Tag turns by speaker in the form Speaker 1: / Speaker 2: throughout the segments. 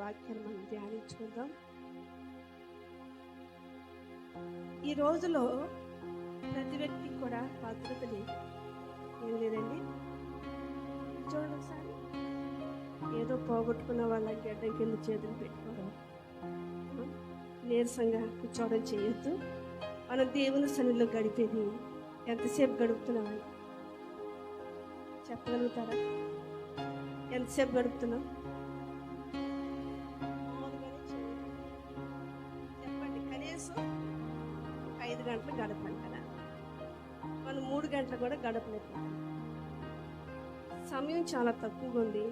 Speaker 1: వాక్యాన్ని మనం ధ్యానించుకుందాం. ఈ రోజులో ప్రతి వ్యక్తికి కూడా భద్రత లేదు. ఏం లేదండి, చూడండి ఒకసారి. ఏదో పోగొట్టుకున్న వాళ్ళ గడ్డ కింద చేతులు పెట్టుకోవడం, నీరసంగా కూర్చోవడం చేయొద్దు. మనం దేవుని సన్నిధిలో గడిపేది ఎంతసేపు గడుపుతున్నామని చెప్పగలుగుతారా? ఎంతసేపు గడుపుతున్నాం చెప్పండి. కనీసం 5 గంటలు గడపాలి కదా, మనం 3 గంటలు కూడా గడపలేదు. సమయం చాలా తక్కువగా ఉంది.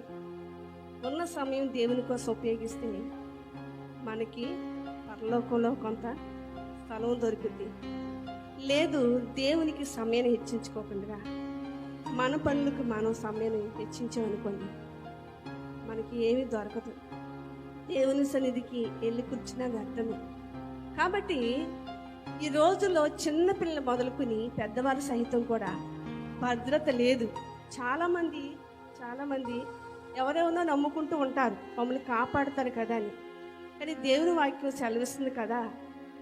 Speaker 1: ఉన్న సమయం దేవుని కోసం ఉపయోగిస్తే మనకి పరలోకంలో కొంత స్థలం దొరుకుద్ది. లేదు, దేవునికి సమయాన్ని హెచ్చించుకోకుండా మన పనులకు మనం సమయాన్ని హెచ్చించామనుకోండి, మనకి ఏమీ దొరకదు. దేవుని సన్నిధికి వెళ్ళి కూర్చున్నా వ్యర్థమే. కాబట్టి ఈ రోజుల్లో చిన్నపిల్లలు మొదలుకొని పెద్దవారు సహితం కూడా భద్రత లేదు. చాలామంది ఎవరెవరో నమ్ముకుంటూ ఉంటారు, మమ్మల్ని కాపాడుతారు కదా అని. కానీ దేవుని వాక్యం సెలవిస్తుంది కదా,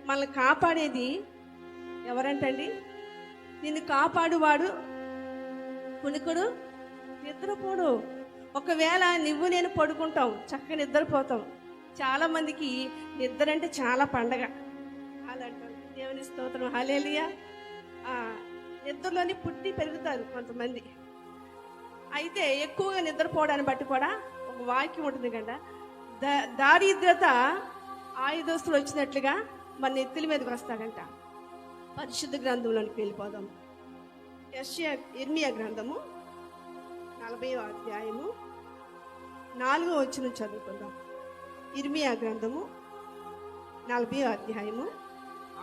Speaker 1: మనల్ని కాపాడేది ఎవరంటండి? నిన్ను కాపాడువాడు కునికుడు నిద్రపోడు. ఒకవేళ నువ్వు నేను పడుకుంటాం, చక్కగా నిద్రపోతాం. చాలామందికి నిద్ర అంటే చాలా పండగ. అలా అంటారు. దేవుని స్తోత్రం, హల్లెలూయా. నిద్రలోని పుట్టి పెరుగుతారు కొంతమంది. అయితే ఎక్కువగా నిద్రపోవడాన్ని బట్టి కూడా ఒక వాక్యం ఉంటుంది కదా, దారిద్రత ఆయుధస్తులు వచ్చినట్లుగా మన నెత్తుల మీదకి వస్తాడంట. పరిశుద్ధ గ్రంథంలోనికి వెళ్ళిపోదాం. ఇర్మియా గ్రంథము 40వ అధ్యాయము 4వ వచనం చదువుకుందాం. ఇర్మియా గ్రంథము 40వ అధ్యాయము.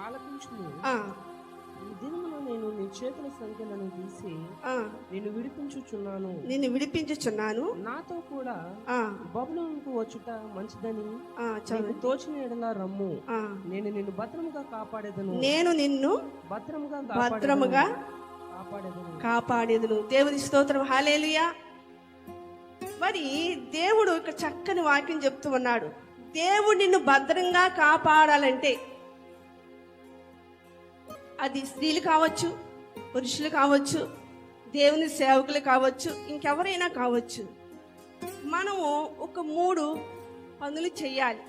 Speaker 2: ఆలకించుము, ఈ దినమున నేను నీ చేతుల సంఖ్యలను తీసి నిన్ను విడిపించుచున్నాను. నాతో కూడా బబులోనుకు వచ్చుట మంచిదని తోచిన ఎడల రమ్ము. నేను నిన్ను భద్రముగా కాపాడేదను.
Speaker 1: నేను నిన్ను భద్రముగా కాపాడేదను. దేవుని స్తోత్రం, హల్లెలూయా. మరి దేవుడు ఇక్కడ చక్కని వాక్యం చెప్తూ ఉన్నాడు. దేవుడు నిన్ను భద్రంగా కాపాడాలంటే అది స్త్రీలు కావచ్చు, పురుషులు కావచ్చు, దేవుని సేవకులు కావచ్చు, ఇంకెవరైనా కావచ్చు. మనము ఒక 3 పనులు చెయ్యాలి.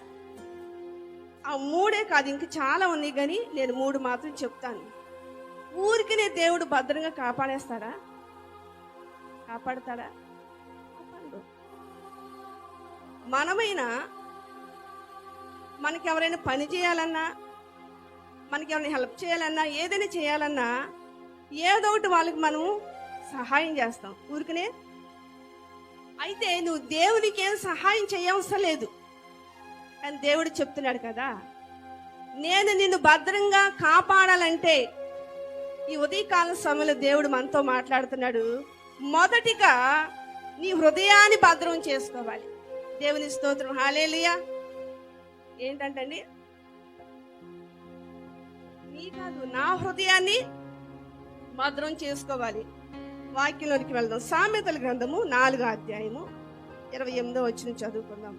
Speaker 1: ఆ 3 కాదు, ఇంక చాలా ఉన్నాయి, కానీ నేను 3 మాత్రం చెప్తాను. ఊరికినే దేవుడు భద్రంగా కాపాడేస్తాడా? కాపాడతాడా? మనమైనా మనకి ఎవరైనా పని చేయాలన్నా, మనకి ఎవరైనా హెల్ప్ చేయాలన్నా, ఏదైనా చేయాలన్నా ఏదో ఒకటి వాళ్ళకి మనం సహాయం చేస్తాం ఊరికనే. అయితే నువ్వు దేవునికి ఏం సహాయం చేయవసరం లేదు. కానీ దేవుడు చెప్తున్నాడు కదా, నేను నిన్ను భద్రంగా కాపాడాలంటే ఈ ఉదయకాల సమయంలో దేవుడు మనతో మాట్లాడుతున్నాడు. మొదటిగా నీ హృదయాన్ని భద్రం చేసుకోవాలి. దేవుని స్తోత్రం, హల్లెలూయా. ఏంటంటండి? నీ కాదు, నా హృదయాన్ని భద్రం చేసుకోవాలి. వాక్యంలోనికి వెళ్దాం. సామెతల గ్రంథము 4వ అధ్యాయము 28వ వచనం చదువుకుందాం.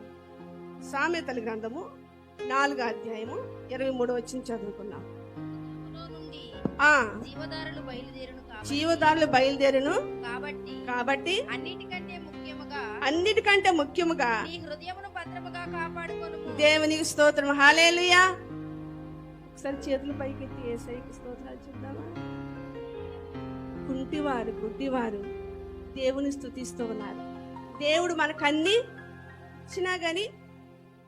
Speaker 1: సామెతల గ్రంథము 4వ అధ్యాయము 23వ వచనం చదువుకుందాం. జీవదారులు బయలుదేరును కాబట్టి అన్నిటికంటే ముఖ్యముగా దేవునికి స్తోత్రం, హల్లెలూయా. ఒకసారి చేతులు పైకెత్తి యేసయ్యకి స్తోత్రాలు చెప్దామా? కుంటివారు, గుడ్డివారు దేవుని స్తుతిస్తూ ఉన్నారు. దేవుడు మనకు అన్ని ఇచ్చినా గాని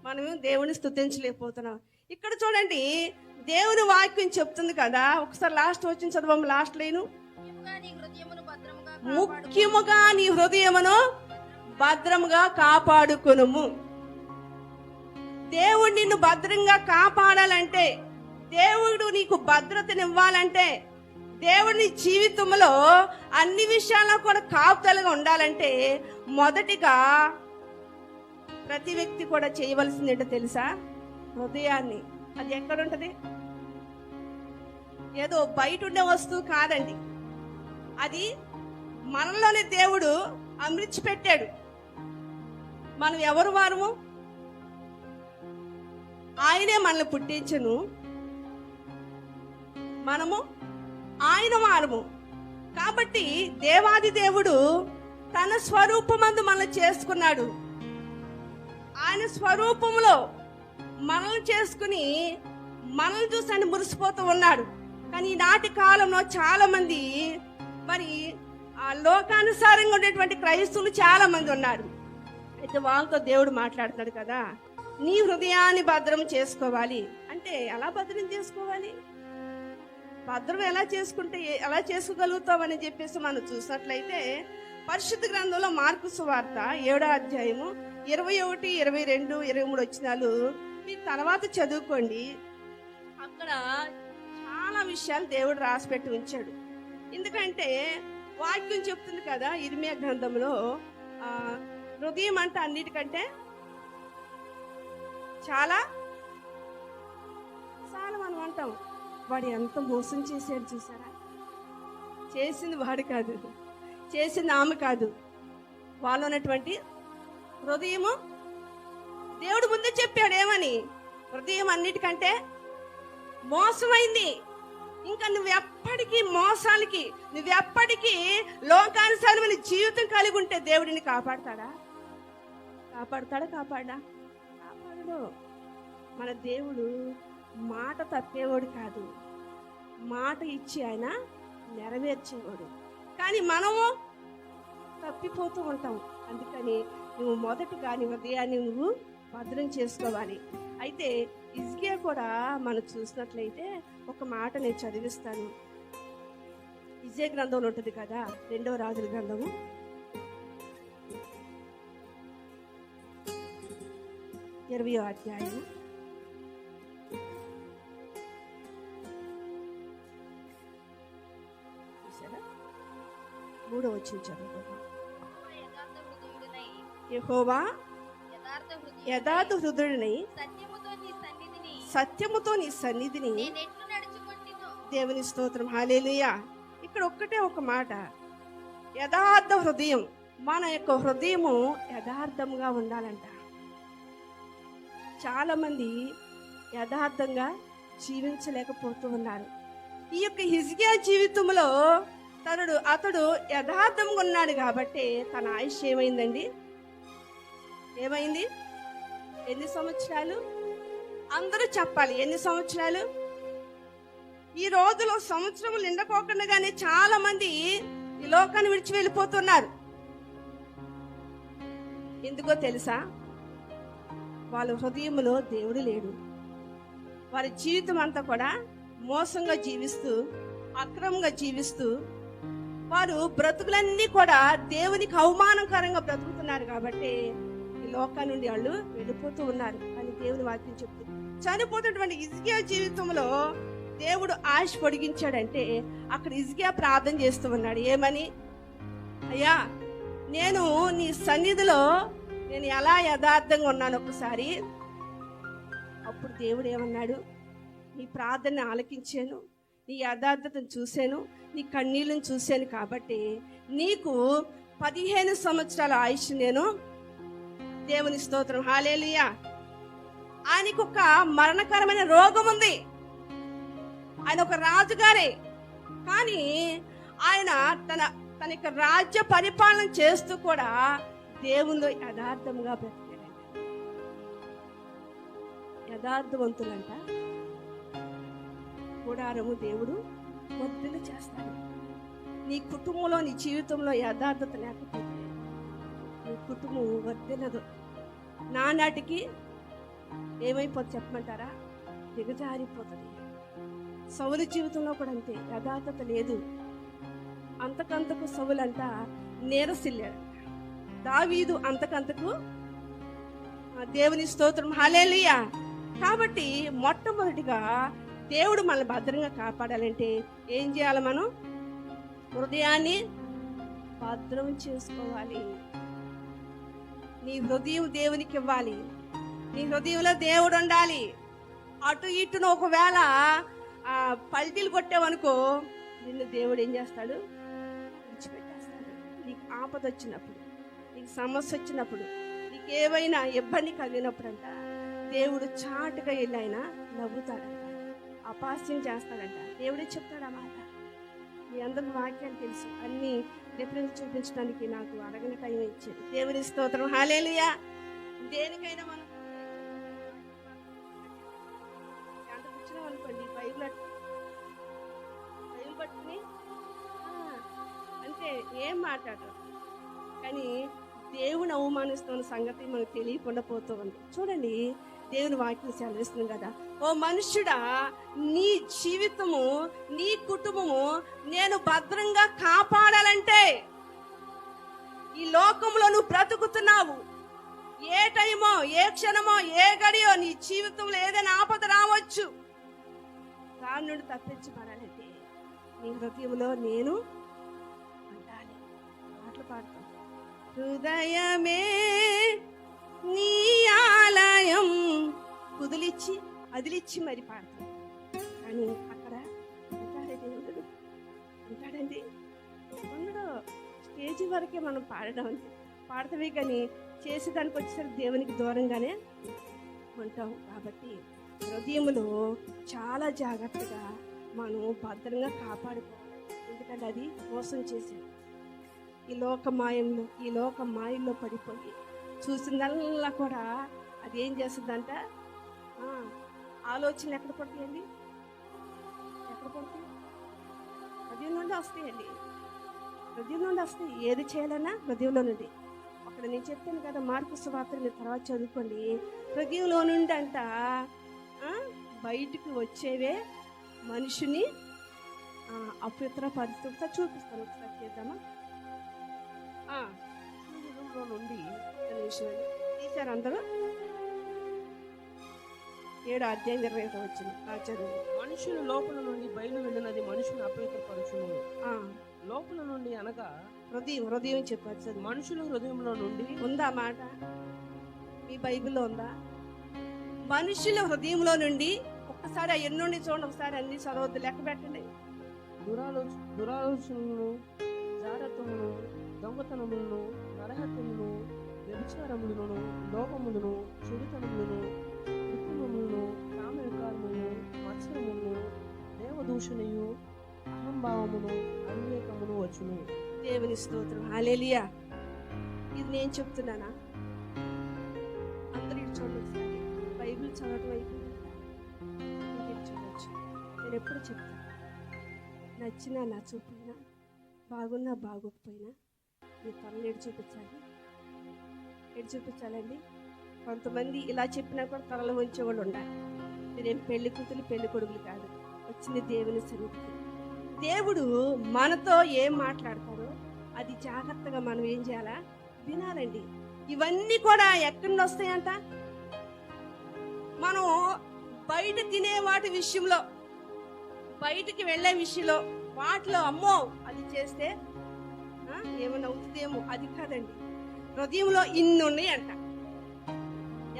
Speaker 1: మనము దేవుని స్తుతించలేకపోతున్నాం. ఇక్కడ చూడండి, దేవుని వాక్యం చెప్తుంది కదా. ఒకసారి లాస్ట్ వచ్చిన చదవం. లాస్ట్ లేను, ముఖ్యముగా నీ హృదయమును భద్రముగా కాపాడుకొనుము. దేవుడు నిన్ను భద్రంగా కాపాడాలంటే, దేవుడు నీకు భద్రతనివ్వాలంటే, దేవుని జీవితంలో అన్ని విషయాల్లో కూడా కాపుదలగా ఉండాలంటే మొదటిగా ప్రతి వ్యక్తి కూడా చేయవలసింది ఏంటో తెలుసా? హృదయాన్ని. అది ఎక్కడ ఉంటది? ఏదో బయట ఉండే వస్తువు కాదండి, అది మనలోనే దేవుడు అమృచి పెట్టాడు. మనం ఎవరు వారము? ఆయనే మనల్ని పుట్టించను, మనము ఆయన వారము. కాబట్టి దేవాది దేవుడు తన స్వరూపమందు మనల్ని చేసుకున్నాడు. ఆయన స్వరూపంలో మనల్ని చేసుకుని మనల్ని చూసి ఆయన మురిసిపోతూ ఉన్నాడు. కానీ ఈనాటి కాలంలో చాలా మంది మరి ఆ లోకానుసారంగా ఉండేటువంటి క్రైస్తవులు చాలా మంది ఉన్నారు. అయితే వాళ్ళతో దేవుడు మాట్లాడుతున్నాడు కదా, నీ హృదయాన్ని భద్రం చేసుకోవాలి అంటే ఎలా భద్రం చేసుకోవాలి, భద్రం ఎలా చేసుకుంటే ఎలా చేసుకోగలుగుతామని చెప్పేసి మనం చూసినట్లయితే పరిశుద్ధ గ్రంథంలో మార్కు సువార్త 7వ అధ్యాయము 21, 22, 23 వచనాలు మీ తర్వాత చదువుకోండి. అక్కడ చాలా విషయాలు దేవుడు రాసిపెట్టి ఉంచాడు. ఎందుకంటే వాక్యం చెప్తుంది కదా ఇర్మియా గ్రంథంలో, హృదయం అంటే అన్నిటికంటే చాలా చాలా మనం అంటాం, వాడు ఎంత మోసం చేశాడు చూసారా. చేసింది వాడు కాదు, చేసింది ఆమె కాదు, వాళ్ళు ఉన్నటువంటి హృదయము. దేవుడు ముందే చెప్పాడు ఏమని, హృదయం అన్నిటికంటే మోసమైంది. ఇంకా నువ్వెప్పటికీ మోసాలకి, నువ్వెప్పటికీ లోకానుసారమైన జీవితం కలిగి ఉంటే దేవుడిని కాపాడతాడా? కాపాడతాడా? కాపాడా? కాపాడడు. మన దేవుడు మాట తప్పేవాడు కాదు, మాట ఇచ్చి ఆయన నెరవేర్చేవాడు. కానీ మనము తప్పిపోతూ ఉంటాం. అందుకని నువ్వు మొదటిగా నీ హృదయాన్ని నువ్వు భద్రం చేసుకోవాలి. అయితే హిజ్కియా కూడా మనం చూసినట్లయితే ఒక మాట నేను చదివిస్తాను. హిజ్కియా గ్రంథంలో ఉంటుంది కదా 2వ రాజుల గ్రంథము 20వ అధ్యాయం 3వ వచనం చదువుకుందాం. యెహోవా యథార్థ హృదయుడై సత్యముతో నీ సన్నిధిని దేవుని స్తోత్రం, హల్లెలూయా. ఇక్కడ ఒక్కటే ఒక మాట, యథార్థ హృదయం. మన యొక్క హృదయము యథార్థంగా ఉండాలంట. చాలా మంది యథార్థంగా జీవించలేకపోతూ ఉన్నారు. ఈ యొక్క హిజ్కియా జీవితంలో అతడు యథార్థంగా ఉన్నాడు కాబట్టి తన ఆయుష్ ఏమైందండి? ఏమైంది? ఎన్ని సంవత్సరాలు? అందరూ చెప్పాలి, ఎన్ని సంవత్సరాలు? ఈ రోజులో సంవత్సరములు నిండకోకుండానే చాలా మంది ఈ లోకాన్ని విడిచి వెళ్ళిపోతున్నారు. ఎందుకో తెలుసా? వాళ్ళ హృదయంలో దేవుడు లేడు. వారి జీవితం అంతా కూడా మోసంగా జీవిస్తూ, అక్రమంగా జీవిస్తూ, వారు బ్రతుకులన్నీ కూడా దేవునికి అవమానకరంగా బ్రతుకుతున్నారు. కాబట్టి ఈ లోకాన్ని నుండి వాళ్ళు వెళ్ళిపోతూ ఉన్నారు అని దేవుని వాక్యం చెప్తుంది. చనిపోతున్నటువంటి హిజ్కియా జీవితంలో దేవుడు ఆయుష్ పొడిగించాడంటే అక్కడ హిజ్కియా ప్రార్థన చేస్తూ ఉన్నాడు. ఏమని? అయ్యా, నేను నీ సన్నిధిలో నేను ఎలా యథార్థంగా ఉన్నాను ఒకసారి. అప్పుడు దేవుడు ఏమన్నాడు? నీ ప్రార్థనని ఆలకించాను, నీ యథార్థతను చూశాను, నీ కన్నీళ్ళను చూశాను కాబట్టి నీకు 15 సంవత్సరాల ఆయుష్ నేను. దేవుని స్తోత్రం, హల్లెలూయా. ఆయనకు ఒక మరణకరమైన రోగం ఉంది. ఆయన ఒక రాజుగారే, కానీ ఆయన తన యొక్క రాజ్య పరిపాలన చేస్తూ కూడా దేవునిలో యథార్థంగా బ్రతికాడంట. యథార్థవంతులంట గుడారము దేవుడు వర్ధిల్ల చేస్తాడు. నీ కుటుంబంలో, నీ జీవితంలో యథార్థత లేకపోతే నీ కుటుంబం వర్ధిల్లదు. నానాటికి ఏమైపోతుంది చెప్పమంటారా? దిగజారిపోతుంది. సౌలు జీవితంలో కూడా అంతే, యథార్థత లేదు. అంతకంతకు సౌలంతా నీరసిల్లాడు. దావీదు అంతకంతకు దేవుని స్తోత్రం, హల్లెలూయా. కాబట్టి మొట్టమొదటిగా దేవుడు మనల్ని భద్రంగా కాపాడాలంటే ఏం చేయాలి? మనం హృదయాన్ని భద్రం చేసుకోవాలి. నీ హృదయం దేవునికి ఇవ్వాలి. నీ హృదయంలో దేవుడు ఉండాలి. అటు ఇటును ఒకవేళ పల్టీలు కొట్టావనుకో, నిన్ను దేవుడు ఏం చేస్తాడు? విడిచిపెట్టేస్తాడు. నీకు ఆపద వచ్చినప్పుడు, నీకు సమస్య వచ్చినప్పుడు, నీకు ఏవైనా ఇబ్బంది కలిగినప్పుడు అంట దేవుడు చాటుగా వెళ్ళి ఆయన నవ్వుతాడంట, అపహాస్యం చేస్తాడంట. దేవుడే చెప్తాడు ఆ మాట. మీ అందరికి వాక్యాలు తెలుసు, అన్ని డిఫరెన్స్ చూపించడానికి నాకు అరగని టైం ఇచ్చాడు. దేవుని స్తోత్రం, హల్లెలూయా. దేనికైనా మనం ఎంత కూర్చున్నాం అనుకోండి, బైబిల్ పట్టుకుని అంటే ఏం మాట్లాడరు, కానీ దేవుని అవమానిస్తున్న సంగతి మనకు తెలియకుండా పోతూ ఉంది. చూడండి, దేవుని వాక్యం సెలవిస్తుంది కదా, ఓ మనుష్యుడా, నీ జీవితము, నీ కుటుంబము నేను భద్రంగా కాపాడాలంటే, ఈ లోకంలో నువ్వు బ్రతుకుతున్నావు, ఏ టైమో, ఏ క్షణమో, ఏ గడియో నీ జీవితంలో ఏదైనా ఆపద రావచ్చు. దాని నుండి తప్పించబడాలంటే నీ హృదయంలో నేను ఉండాలి. మాటలు పాడతాం, హృదయమే నీ ఆలయం, కుదిలిచ్చి అదిలిచ్చి మరి పాడతాం. కానీ అక్కడ ఉంటాడే దేవుడు, ఉంటాడండి, ఉండడు. స్టేజ్ వరకే మనం పాడడం అంటే పాడతామే, కానీ చేసేదానికి వచ్చేసరికి దేవునికి దూరంగానే ఉంటాం. కాబట్టి హృదయంలో చాలా జాగ్రత్తగా మనం భద్రంగా కాపాడుకోవాలి. ఎందుకంటే అది మోసం చేసేది. ఈ లోక మాయల్లో పడిపోయి చూసిందల్లా కూడా అది ఏం చేస్తుందంట, ఆలోచనలు ఎక్కడ పడతాయండి, ఎక్కడ పడతాయి? హృదయం నుండి వస్తాయండి, హృదయం నుండి వస్తాయి. ఏది చేయాలన్నా హృదయంలో నుండి. అక్కడ నేను చెప్పాను కదా, మార్కు సువార్త మీరు తర్వాత చదువుకోండి. హృదయంలో నుండి అంట బయటికి వచ్చేవే మనిషిని అపవిత్ర పరిస్థితితో చూపిస్తాను. ఒకసారి చేద్దామా?
Speaker 2: నుండి
Speaker 1: తీశారు అందరూ. 7వ అధ్యాయం 25 వచ్చింది చదువు.
Speaker 2: మనుషులు లోపల నుండి బయలు వెళ్ళినది మనుషుని అపవిత్రపరచును. లోపల నుండి అనగా
Speaker 1: హృదయం చెప్పారు చదువు.
Speaker 2: మనుషుల హృదయంలో నుండి
Speaker 1: ఉందా మాట? మీ బైబిల్లో ఉందా? మనుషుల హృదయంలో నుండి. ఒక్కసారి ఆ ఎన్నుండి చూడండి, ఒకసారి అన్ని చదవద్దు, లెక్క పెట్టండి.
Speaker 2: దురాలోచనలను, జారత్వమును, దొంగతనములను, నరహత్యములను, వ్యభిచారములను, లోపములను, చెడుతనములను, కృత్రిమములను, కామ వికారములను, మత్సరములను, దేవదూషణయు, అహంభావమును, అవివేకమును వచ్చును.
Speaker 1: దేవుని స్తోత్రం, హల్లెలూయా. ఇది నేను చెప్తున్నానా? అందరూ చూడండి, బైబిల్ చదవటం అయిపోయింది, చూడవచ్చు. నేను ఎప్పుడు చెప్తాను, నచ్చినా నచ్చకపోయినా, బాగున్నా బాగోకపోయినా మీ తనలు ఎడు చూపించాలండి. కొంతమంది ఇలా చెప్పినా కూడా తనలో ఉంచేవాళ్ళు ఉండాలి. మీరేం పెళ్లి కూతురు పెళ్లి కొడుకులు కాదు, వచ్చింది దేవుని సన్నిధికి. దేవుడు మనతో ఏం మాట్లాడతారో అది జాగ్రత్తగా మనం ఏం చేయాలా, వినాలండి. ఇవన్నీ కూడా ఎక్కడి నుండి వస్తాయంట? మనం బయట తినే వాటి విషయంలో, బయటికి వెళ్ళే విషయంలో, వాటిలో అమ్మో అది చేస్తే ఏమన్నా అవుతుందేమో, అది కాదండి. హృదయంలో ఇన్ని ఉన్నాయి అంట.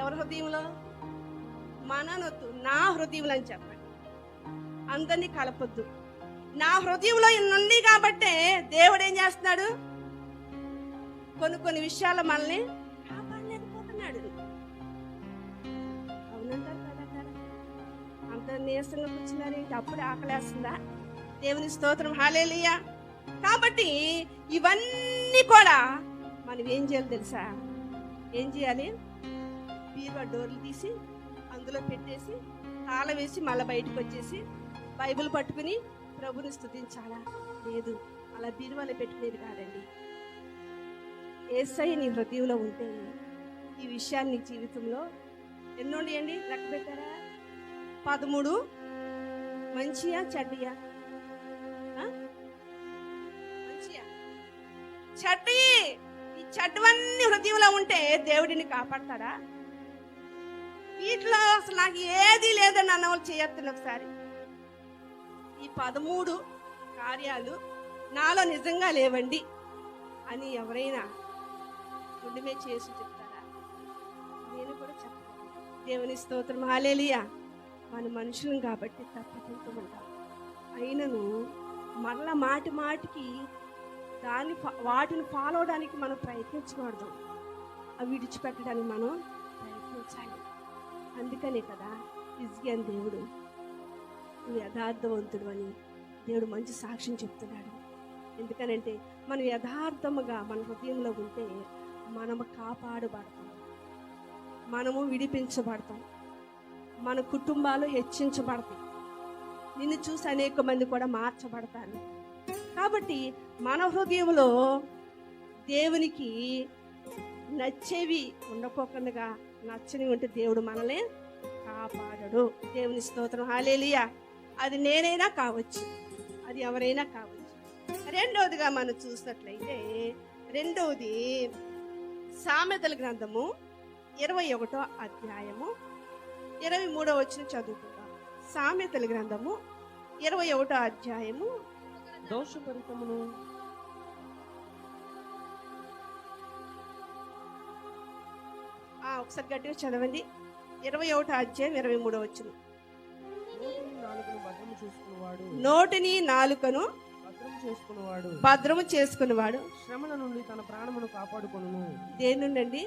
Speaker 1: ఎవరి హృదయంలో? మననొద్దు, నా హృదయంలో అని చెప్పండి. అందరినీ కలపొద్దు. నా హృదయంలో ఇన్ని ఉన్నాయి కాబట్టే దేవుడు ఏం చేస్తున్నాడు, కొన్ని విషయాలు మనల్ని కాపాడలేకపోతున్నాడు. అవునంటారు కదంటారా? అంత నీరసంగా కూర్చున్నారు, అప్పుడే ఆకలేస్తుందా? దేవుని స్తోత్రం, హల్లెలూయా. కాబట్టి ఇవన్నీ కూడా మనం ఏం చేయాలి తెలుసా? ఏం చేయాలి? బీరువా డోర్లు తీసి అందులో పెట్టేసి తాళం వేసి మళ్ళీ బయటకు వచ్చేసి బైబిల్ పట్టుకుని ప్రభుని స్తుతించాలా? లేదు, అలా బీరువాలో పెట్టుకునేది కాదండి. యేసయ్య నీ హృదయంలో ఉంటే ఈ విషయాన్ని నీ జీవితంలో ఎన్నోండి లెక్క పెట్టారా? 13 మంచియా చెడ్డయా? మంచియా చెడ్డ? ఈ చెడ్డవన్నీ హృదయంలో ఉంటే దేవుడిని కాపాడతాడా? వీటిలో అసలు నాకు ఏది లేదని అన్నవాళ్ళు చేయొద్దు. ఒకసారి ఈ 13 కార్యాలు నాలో నిజంగా లేవండి అని ఎవరైనా గుండెమే చేసి చెప్తారా? నేను కూడా చెప్తాను. దేవుని స్తోత్రం, హల్లెలూయా. మన మనుషులం కాబట్టి తప్పుకుంటూ ఉంటాం. అయినను మరలా మాటికి వాటిని ఫాలో అవడానికి మనం ప్రయత్నించకూడదు, అవి విడిచిపెట్టడానికి మనం ప్రయత్నించాలి. అందుకనే కదా హిజ్కియా దేవుడు నువ్వు యథార్థవంతుడు అని దేవుడు మంచి సాక్ష్యం చెప్తున్నాడు. ఎందుకనంటే మనం యథార్థముగా మన హృదయంలో ఉంటే మనము కాపాడబడతాం, మనము విడిపించబడతాం, మన కుటుంబాలు హెచ్చించబడతాయి, నిన్ను చూసి అనేక మంది కూడా మార్చబడతారు. కాబట్టి మన హృదయంలో దేవునికి నచ్చేవి ఉండకోకుండా నచ్చని ఉంటే దేవుడు మనల్ని కాపాడడు. దేవుని స్తోత్రం, హల్లెలూయా. అది నేనైనా కావచ్చు, అది ఎవరైనా కావచ్చు. రెండవదిగా మనం చూసినట్లయితే రెండవది సామెతల గ్రంథము 21వ అధ్యాయము 23వ వచనం చదువుకుందాం. సామెతల గ్రంథము 21వ అధ్యాయము
Speaker 2: దోషపరితమును
Speaker 1: ఒకసారి గట్టిగా చదవండి. 21వ అధ్యాయం 23వ వచనం. నోటిని నాలుకను భద్రము చేసుకునేవాడు
Speaker 2: శ్రమల నుండి తన ప్రాణమును కాపాడుకొనును.
Speaker 1: దేని నుండి?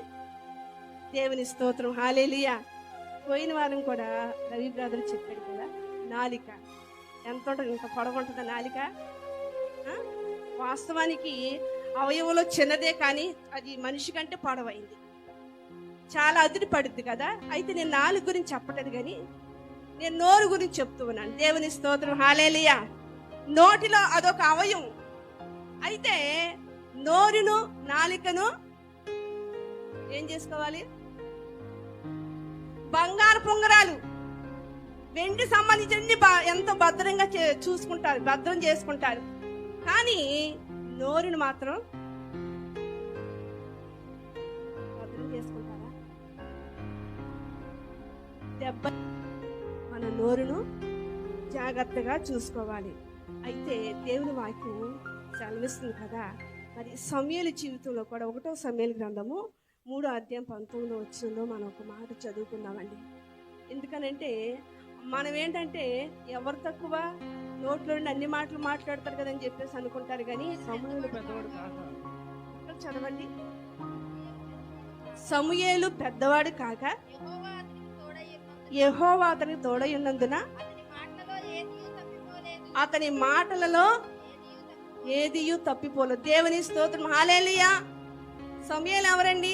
Speaker 1: దేవుని స్తోత్రం, హల్లెలూయా. పోయిన వారం కూడా రవి బ్రదర్ చెప్పాడు కదా, నాలిక ఎంత ఉంటుంది, ఇంత పొడవుంటుందా నాలిక? వాస్తవానికి అవయవంలో చిన్నదే, కానీ అది మనిషి కంటే పొడవైంది, చాలా అదిరి పడుద్ది కదా. అయితే నేను నాలుగు గురించి చెప్పలేదు, కానీ నేను నోరు గురించి చెప్తూ ఉన్నాను. దేవుని స్తోత్రం, హల్లెలూయా. నోటిలో అదొక అవయవం. అయితే నోరును నాలికను ఏం చేసుకోవాలి? బంగారు పొంగరాలు, వెండి సంబంధించి ఎంతో భద్రంగా చూసుకుంటారు, భద్రం చేసుకుంటారు. కానీ నోరును మాత్రం భద్రం చేసుకుంటారా? దెబ్బ. మన నోరును జాగ్రత్తగా చూసుకోవాలి. అయితే దేవుని వాక్యం సెలవిస్తుంది కదా. మరి సమూయేలు జీవితంలో కూడా 1వ సమూయేలు గ్రంథము 3వ అధ్యాయం 19వ వచనంలో మనం ఒక మాట చదువుకుందామండి. ఎందుకనంటే మనం ఏంటంటే ఎవరు తక్కువ, నోట్లో నుండి అన్ని మాటలు మాట్లాడతారు కదని చెప్పేసి అనుకుంటారు, కానీ
Speaker 2: సమూయేలు పెద్దవాడు కాక.
Speaker 1: చదవండి. సమూయేలు పెద్దవాడు కాక యెహోవా అతనికి తోడై ఉన్నందున అతని మాటలలో ఏదియు తప్పిపోలేదు. దేవుని స్తోత్రం, హల్లెలూయా. సమూయేలు ఎవరండి?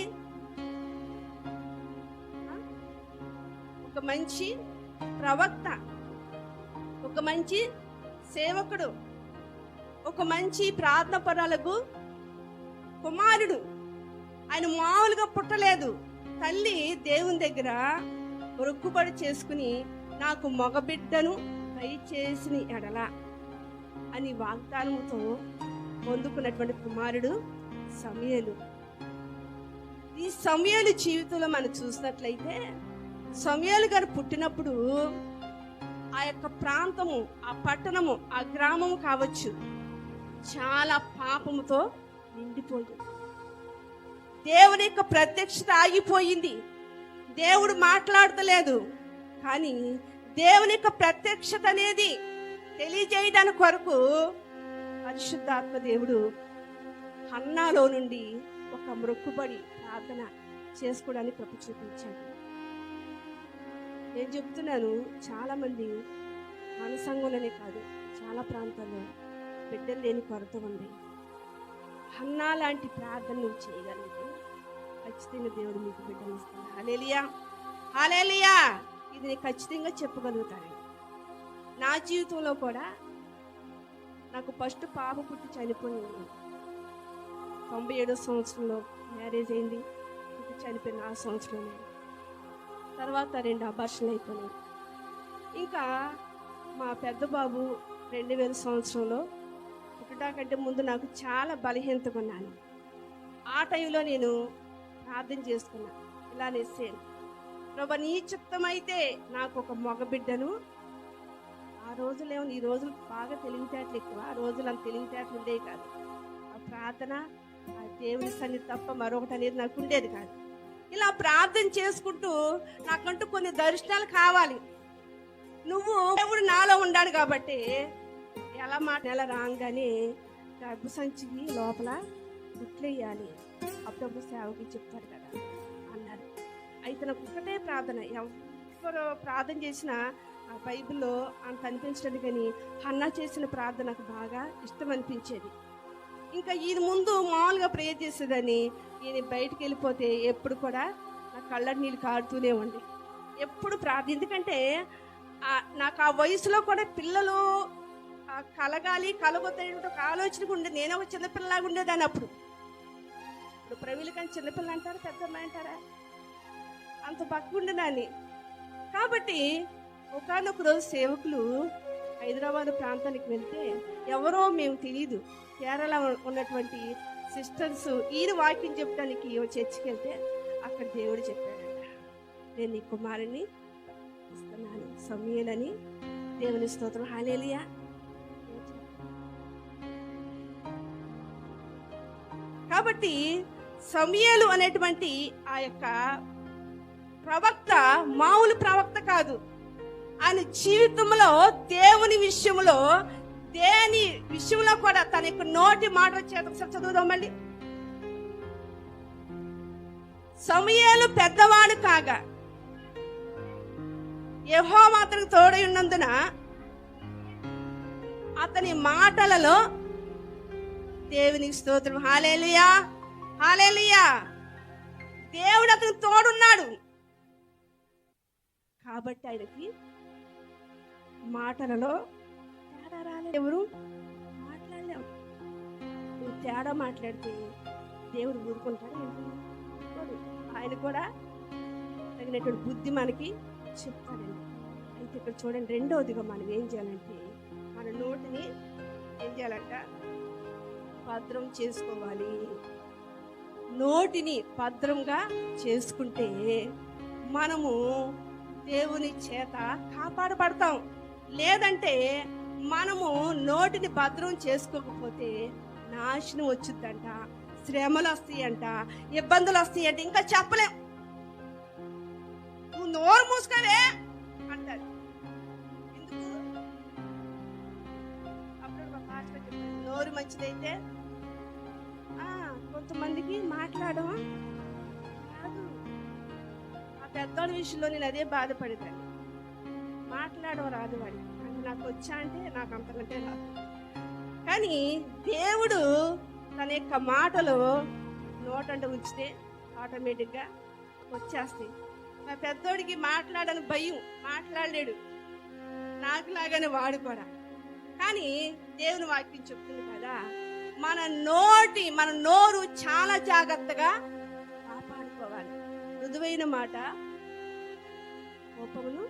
Speaker 1: ఒక మంచి ప్రవక్త, ఒక మంచి సేవకుడు, ఒక మంచి ప్రార్థన పరులకు కుమారుడు. ఆయన మామూలుగా పుట్టలేదు. తల్లి దేవుని దగ్గర మొక్కుబడి చేసుకుని నాకు మగబిడ్డను దయచేసిన ఎడల అని వాగ్దానంతో పొందుకున్నటువంటి కుమారుడు సమూయేలు. ఈ సమూయేలు జీవితంలో మనం చూసినట్లయితే సమూయేలు గారు పుట్టినప్పుడు ఆ యొక్క ప్రాంతము, ఆ పట్టణము, ఆ గ్రామము కావచ్చు, చాలా పాపముతో నిండిపోయింది. దేవుని యొక్క ప్రత్యక్షత ఆగిపోయింది. దేవుడు మాట్లాడతలేదు. కానీ దేవుని యొక్క ప్రత్యక్షత అనేది తెలియజేయడానికి కొరకు పరిశుద్ధాత్మ దేవుడు హన్నాలో నుండి ఒక మొక్కుబడి ప్రార్థన చేసుకోవడానికి కృప చూపించాడు. నేను చెప్తున్నాను, చాలా మంది మన సంఘంలోనే కాదు, చాలా ప్రాంతాల్లో బిడ్డలు లేని కొరత ఉంది. హన్నా లాంటి ప్రార్థన నువ్వు చేయగలిగితే ఖచ్చితంగా దేవుడు మీకు బిడ్డలు ఇస్తాడు. హల్లెలూయా, హల్లెలూయా. ఇది నేను ఖచ్చితంగా చెప్పగలుగుతాను. నా జీవితంలో కూడా నాకు ఫస్ట్ పాప పుట్టి చనిపోయింది. 97వ సంవత్సరంలో మ్యారేజ్ అయింది. పుట్టి చనిపోయిన ఆ సంవత్సరంలో తర్వాత 2 అబార్షన్లు అయిపోయినాయి. ఇంకా మా పెద్ద బాబు 2000 సంవత్సరంలో పుట్టడాకంటే ముందు నాకు చాలా బలహీనతగా ఉన్నాను. ఆ టైంలో నేను ప్రార్థన చేసుకున్నాను, ఇలా నేసాను, ప్రభు నీ చిత్తమైతే నాకు ఒక మగబిడ్డను. ఆ రోజులేమో, ఈ రోజులు బాగా తెలివితేటలు ఎక్కువ, ఆ రోజులు అంత తెలివితేటలు ఉండేవి కాదు. ఆ ప్రార్థన, ఆ దేవుని సన్నిధి తప్ప మరొకటి అనేది నాకు ఉండేది కాదు. ఇలా ప్రార్థన చేసుకుంటూ నాకంటూ కొన్ని దర్శనాలు కావాలి. నువ్వు దేవుడు నాలో ఉన్నాడు కాబట్టి ఎలా నెల రాగానే గర్భ సంచికి లోపల గుట్లేయాలి, అప్పుడప్పుడు సేవకి చెప్తారు కదా అన్నారు. అయితే నాకు ఒకటే ప్రార్థన, ఎవరు ప్రార్థన చేసినా ఆ బైబిల్లో అంత అనిపించలేదు, కానీ హన్నా చేసిన ప్రార్థన నాకు బాగా ఇష్టం అనిపించేది. ఇంకా ఈయన ముందు మామూలుగా ప్రేయర్ చేసేదని, ఈయన బయటికి వెళ్ళిపోతే ఎప్పుడు కూడా నా కళ్ళ నీళ్ళు కారుతూనే ఉండి ఎప్పుడు ప్రార్థన. ఎందుకంటే నాకు ఆ వయసులో కూడా పిల్లలు కలగాలి, కలగొద్దని ఒక ఆలోచన ఉండేది. నేను ఒక చిన్నపిల్లలాగా ఉండేదాన్ని అప్పుడు. ఇప్పుడు ప్రవీణ కానీ చిన్నపిల్ల అంటారా, పెద్దమ్మాయి అంటారా, అంత పక్క ఉండేదాన్ని. కాబట్టి ఒకనొక రోజు సేవకులు హైదరాబాద్ ప్రాంతానికి వెళ్తే, ఎవరో మేము తెలియదు, కేరళ ఉన్నటువంటి సిస్టర్స్ ఈయన వాక్యం చెప్పడానికి చర్చికి వెళ్తే అక్కడ దేవుడు చెప్పాడంట, నేను నీ కుమారుని ఇస్తున్నాను సమూయేలని. దేవుని స్తోత్రం, హల్లెలూయా. కాబట్టి సమూయేలు అనేటువంటి ఆ యొక్క ప్రవక్త మామూలు ప్రవక్త కాదు. ఆయన జీవితంలో దేవుని విషయంలో, దేని విషయంలో కూడా తన యొక్క నోటి మాట చేత చదువుదాం మళ్ళీ. సమూయేలు పెద్దవాడు కాగా యెహోవా అతనికి తోడై ఉన్నందున అతని మాటలలో దేవునికి స్తోత్రం, హల్లెలూయా, హల్లెలూయా. దేవుడు అతనికి తోడున్నాడు కాబట్టి ఆయనకి మాటలలో తేడా రాలేదు. ఎవరు మాట్లాడలేము. నువ్వు తేడా మాట్లాడితే దేవుడు ఊరుకుంటాడు. ఆయన కూడా తగినటువంటి బుద్ధి మనకి చెప్తాడండి. అయితే ఇక్కడ చూడండి, రెండవదిగా మనం ఏం చేయాలంటే, మన నోటిని ఏం చేయాలంట, భద్రం చేసుకోవాలి. నోటిని భద్రంగా చేసుకుంటే మనము దేవుని చేత కాపాడబడతాం. లేదంటే మనము నోటిని భద్రం చేసుకోకపోతే నాశనం వచ్చుద్దంట, శ్రమలు వస్తాయంట, ఇబ్బందులు వస్తాయంట. ఇంకా చెప్పలేం. నువ్వు నోరు మూసుకోవే అంటారు. ఎందుకు? అప్పుడు మా పాస్టర్ చెప్పారు, నోరు మంచిదైతే కొంతమందికి మాట్లాడడం రాదు. ఆ పెద్దోళ్ళ విషయంలో నేను అదే బాధపడేదాన్ని. మాట్లాడడం రాదు వాడికి. అంటే నాకు వచ్చా అంటే నాకు అంతకంటే రాదు. కానీ దేవుడు తన యొక్క మాటలు నోటంటే ఉంచితే ఆటోమేటిక్గా వచ్చేస్తాయి. నా పెద్దోడికి మాట్లాడని భయం, మాట్లాడలేడు. నాకులాగానే వాడు కూడా. కానీ దేవుని వాక్యం చెప్తుంది కదా, మన నోరు చాలా జాగ్రత్తగా కాపాడుకోవాలి. మృదువైన మాట కోపమును,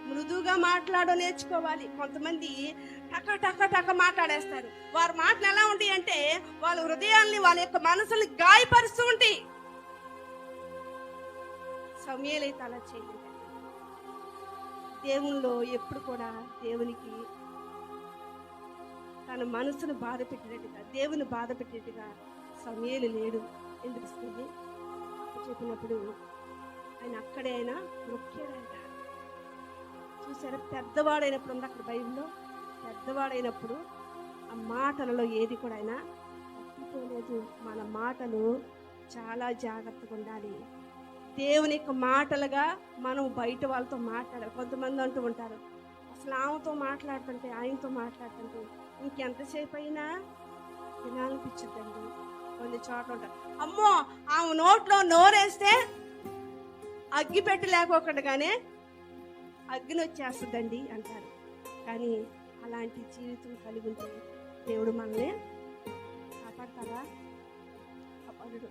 Speaker 1: మృదువుగా మాట్లాడో నేర్చుకోవాలి. కొంతమంది టక టక టక మాట్లాడేస్తారు. వారి మాటలు ఎలా ఉంటాయి అంటే, వాళ్ళ హృదయాల్ని, వాళ్ళ యొక్క మనసుల్ని గాయపరుస్తూ ఉంటాయి. సమూయేలైతే అలా చేయలేదు. దేవునిలో ఎప్పుడు కూడా దేవునికి తన మనసును బాధ పెట్టినట్టుగా, దేవుని బాధ పెట్టినట్టుగా సమూయేలు లేడు. ఎందుకు చెప్పినప్పుడు ఆయన అక్కడే ఆయన మొక్కాడంట. చూసారా, పెద్దవాడైనప్పుడు ఉంది అక్కడ బైబిల్లో, పెద్దవాడైనప్పుడు ఆ మాటలలో ఏది కూడా ఆయన తప్పిపోలేదు. మన మాటలు చాలా జాగ్రత్తగా ఉండాలి. దేవుని యొక్క మాటలుగా మనం బయట వాళ్ళతో మాట్లాడాలి. కొంతమంది అంటూ ఉంటారు, అసలు ఆమెతో మాట్లాడుతుంటే, ఆయనతో మాట్లాడుతుంటే ఇంకెంతసేపు అయినా తినాలనిపించద్దండి. కొన్ని చోట్ల ఉంటారు, అమ్మో ఆమె నోట్లో నోరేస్తే అగ్గి పెట్టి లేకోకుండానే అగ్గిని వచ్చేస్తుందండి అంటారు. కానీ అలాంటి జీవితం కలిగి ఉంటే దేవుడు మనల్ని కాపాడతారా? కాపాడడు.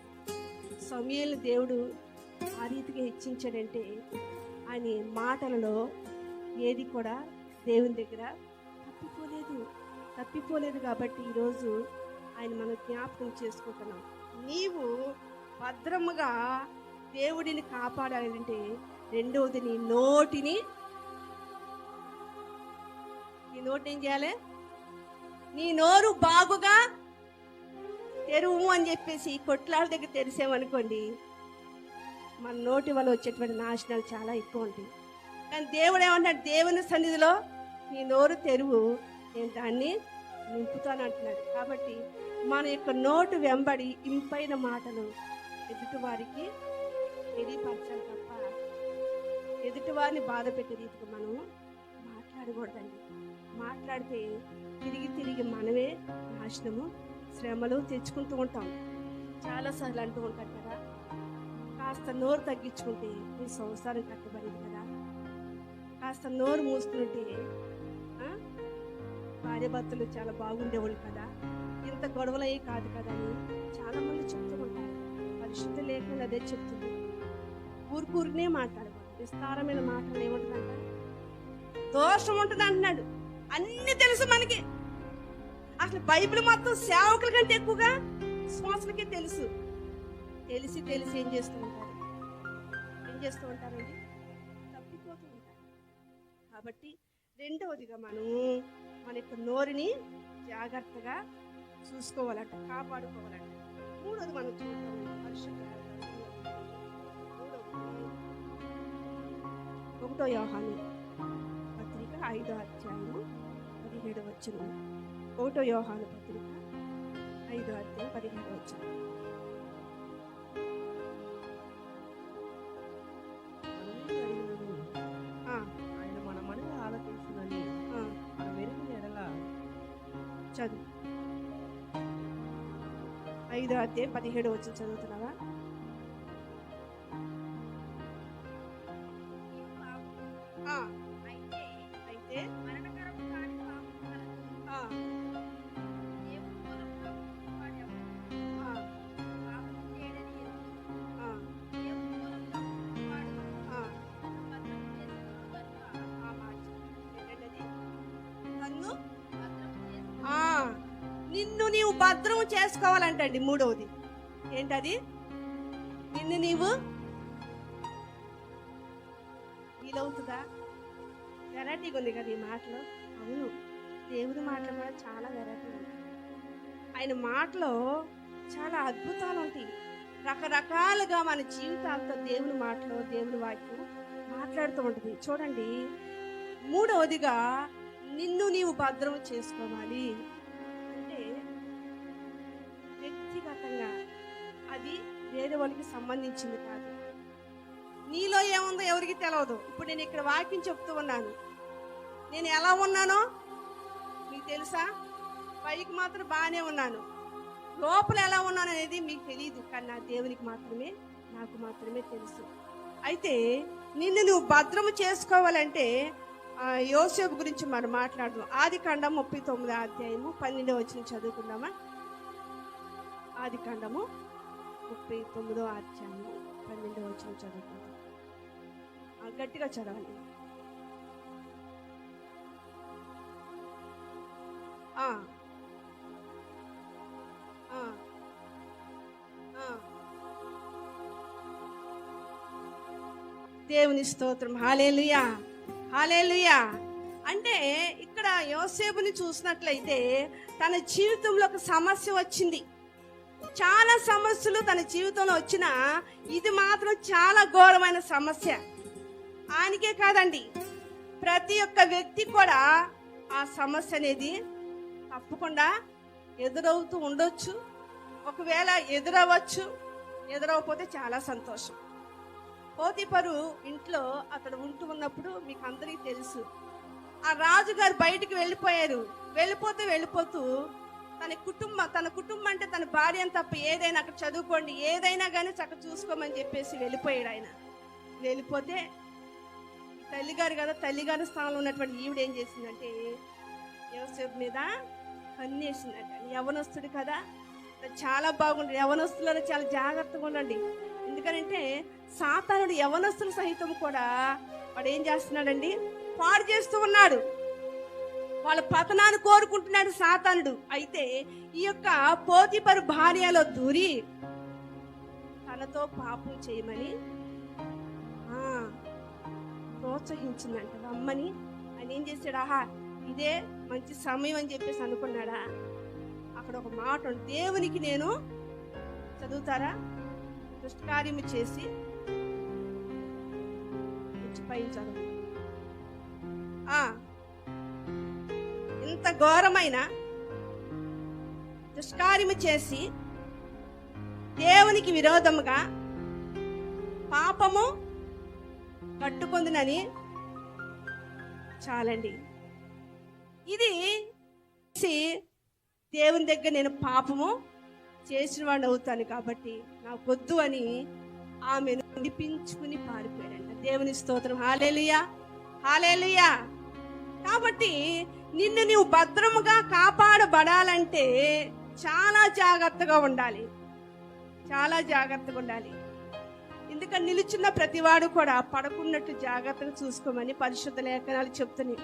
Speaker 1: సమూయేలు దేవుడు ఆ రీతిగా హెచ్చించాడంటే, ఆయన మాటలలో ఏది కూడా దేవుని దగ్గర తప్పిపోలేదు. కాబట్టి ఈరోజు ఆయన మనం జ్ఞాపకం చేసుకుంటున్నాం. నీవు భద్రముగా దేవుడిని కాపాడాలంటే రెండవది నీ నోటిని ఏం చేయాలి? నీ నోరు బాగుగా తెరువు అని చెప్పేసి కొట్లాల దగ్గర తెరిసామనుకోండి, మన నోటి వల్ల వచ్చేటువంటి నాశనాలు చాలా ఎక్కువ ఉంటాయి. కానీ దేవుడు ఏమంటాడు, దేవుని సన్నిధిలో నీ నోరు తెరువు, నేను దాన్ని నింపుతాను అంటున్నాడు. కాబట్టి మన యొక్క నోటు వెంబడి ఇంపైన మాటలు ఎదుటి వారికి తెలియపరచాలి తప్ప ఎదుటి వారిని బాధ పెట్టే రీతిగా మనం మాట్లాడకూడదండి. మాట్లాడితే తిరిగి తిరిగి మనమే నాశనము, శ్రమలు తెచ్చుకుంటూ ఉంటాం. చాలాసార్లు అంటూ ఉంటాం కదా, కాస్త నోరు తగ్గించుకుంటే నీ సంసారం కట్టబడింది కదా, కాస్త నోరు మూసుకుంటే భార్య భర్తలు చాలా బాగుండేవాళ్ళు కదా, ఇంత గొడవలయ్యి కాదు కదా అని చాలా మంది చెప్తూ ఉంటారు. పరిశుద్ధ లేఖనం అదే చెప్తుంది. ఊరికూరినే మాట్లాడకూడదు. విస్తారమైన మాటలు ఏముంటుందంట, దోషం ఉంటుంది అంటున్నాడు. అన్ని తెలుసు మనకి. అసలు బైబిల్ మొత్తం సేవకుల కంటే ఎక్కువగా విశ్వాసులకే తెలుసు. తెలిసి తెలిసి ఏం చేస్తూ ఉంటారండి, తప్పిపోతూ ఉంటారు. కాబట్టి రెండవదిగా మనం మన యొక్క నోరుని జాగ్రత్తగా చూసుకోవాలంట, కాపాడుకోవాలంట. మూడోది మనం చూద్దాం, పరిశుద్ధ 1 యోహాను పత్రిక 5వ అధ్యాయము 17వ వచనం. 1 యోహాను పత్రిక 5వ అధ్యాయం 17వ వచనం.
Speaker 2: ఆయన మన మనవి ఆలకించునని మన మెరుగు ఎడల
Speaker 1: చదువు. 5వ అధ్యాయం 17వ వచనం చదువుతున్నావా? అయితే
Speaker 3: మరణకరము కాని పాపము కలదు. దేవుని మూలముగా పుట్టినవాడెవడు? పాపము చేయడని ఎరుగడు. దేవుని మూలముగా పుట్టినవాడు భద్రము చేసుకొనును గనుక
Speaker 1: నన్ను
Speaker 3: భద్రము చేసుకొనును.
Speaker 1: నిన్ను నీవు భద్రం చేసుకోవాలంటండి. మూడవది ఏంటది? నిన్ను నీవు వీలవుతుందా? వెరైటీగా ఉంది కదా ఈ మాటలో. అవును, దేవుడి మాటలు కూడా చాలా వెరైటీ ఉంది. ఆయన మాటలో చాలా అద్భుతాలు ఉంటాయి. రకరకాలుగా మన జీవితాలతో దేవుని మాటలో దేవుని వాక్యం మాట్లాడుతూ ఉంటుంది. చూడండి, మూడవదిగా నిన్ను నీవు భద్రం చేసుకోవాలి అంటే వ్యక్తిగతంగా, అది వేరే వాళ్ళకి సంబంధించింది కాదు. నీలో ఏముందో ఎవరికి తెలియదు. ఇప్పుడు నేను ఇక్కడ వాక్యం చెప్తూ ఉన్నాను, నేను ఎలా ఉన్నానో మీకు తెలుసా? పైకి మాత్రం బాగానే ఉన్నాను, లోపల ఎలా ఉన్నాను అనేది మీకు తెలియదు. కానీ నా దేవునికి మాత్రమే, నాకు మాత్రమే తెలుసు. అయితే నిన్ను నువ్వు భద్రము చేసుకోవాలంటే యోసేపు గురించి మనం మాట్లాడదాం. ఆదికాండం 39వ అధ్యాయము 12వ వచనం చదువుకుందామా? ఆదికాండము 39వ అధ్యాయము 12వ వచనం చదువుకుందాం. గట్టిగా చదవాలి. దేవుని స్తోత్రం. హల్లెలూయా, హల్లెలూయా. అంటే ఇక్కడ యోసేపుని చూసినట్లయితే తన జీవితంలో ఒక సమస్య వచ్చింది. చాలా సమస్యలు తన జీవితంలో వచ్చినా ఇది మాత్రం చాలా ఘోరమైన సమస్య. ఆయనకే కాదండి, ప్రతి ఒక్క వ్యక్తి కూడా ఆ సమస్య అనేది తప్పకుండా ఎదురవుతూ ఉండొచ్చు. ఒకవేళ ఎదురవ్వచ్చు, ఎదురవకపోతే చాలా సంతోషం. పోతీఫరు ఇంట్లో అతడు ఉంటూ ఉన్నప్పుడు మీకు అందరికీ తెలుసు, ఆ రాజుగారు బయటికి వెళ్ళిపోయారు. వెళ్ళిపోతూ తన కుటుంబం అంటే తన భార్య అని తప్ప ఏదైనా అక్కడ చదువుకోండి, ఏదైనా కానీ చక్కగా చూసుకోమని చెప్పేసి వెళ్ళిపోయాడు ఆయన. వెళ్ళిపోతే తల్లిగారు కదా, తల్లిగారి స్థానంలో ఉన్నటువంటి ఈవిడ ఏం చేసిందంటే యోసేపు మీద కన్నేసిందంట. యవనస్తుడు కదా, చాలా బాగుండు. యవనస్తులలో చాలా జాగ్రత్తగా ఉండండి. ఎందుకంటే సాతానుడు యవనస్తుల సహితం కూడా వాడు ఏం చేస్తున్నాడండి, పాడు చేస్తూ ఉన్నాడు. వాళ్ళ పతనాన్ని కోరుకుంటున్నాడు సాతానుడు. అయితే ఈ యొక్క పోతీఫరు భార్యలో దూరి తనతో పాపం చేయమని ప్రోత్సహించిందంట. రమ్మని ఆయన ఏం చేశాడు, ఆహా ఇదే మంచి సమయం అని చెప్పేసి అనుకున్నాడా? అక్కడ ఒక మాట ఉంది, దేవునికి నేను చదువుతారా, దుష్టకార్యము చేసి పైన చదువు. ఇంత ఘోరమైన దుష్కార్యము చేసి దేవునికి విరోధముగా పాపము కట్టుకొందునని చాలండి. ఇది దేవుని దగ్గర నేను పాపము చేసిన వాడిని అవుతాను కాబట్టి నాకొద్దు అని ఆమెను విడిపించుకుని పారిపోయాడంట. దేవుని స్తోత్రం. హల్లెలూయా, హల్లెలూయా. కాబట్టి నిన్ను నీవు భద్రముగా కాపాడబడాలంటే చాలా జాగ్రత్తగా ఉండాలి, చాలా జాగ్రత్తగా ఉండాలి. ఎందుకని నిలుచున్న ప్రతివాడు కూడా పడకున్నట్టు జాగ్రత్తగా చూసుకోమని పరిశుద్ధ లేఖనాలు చెప్తున్నాయి.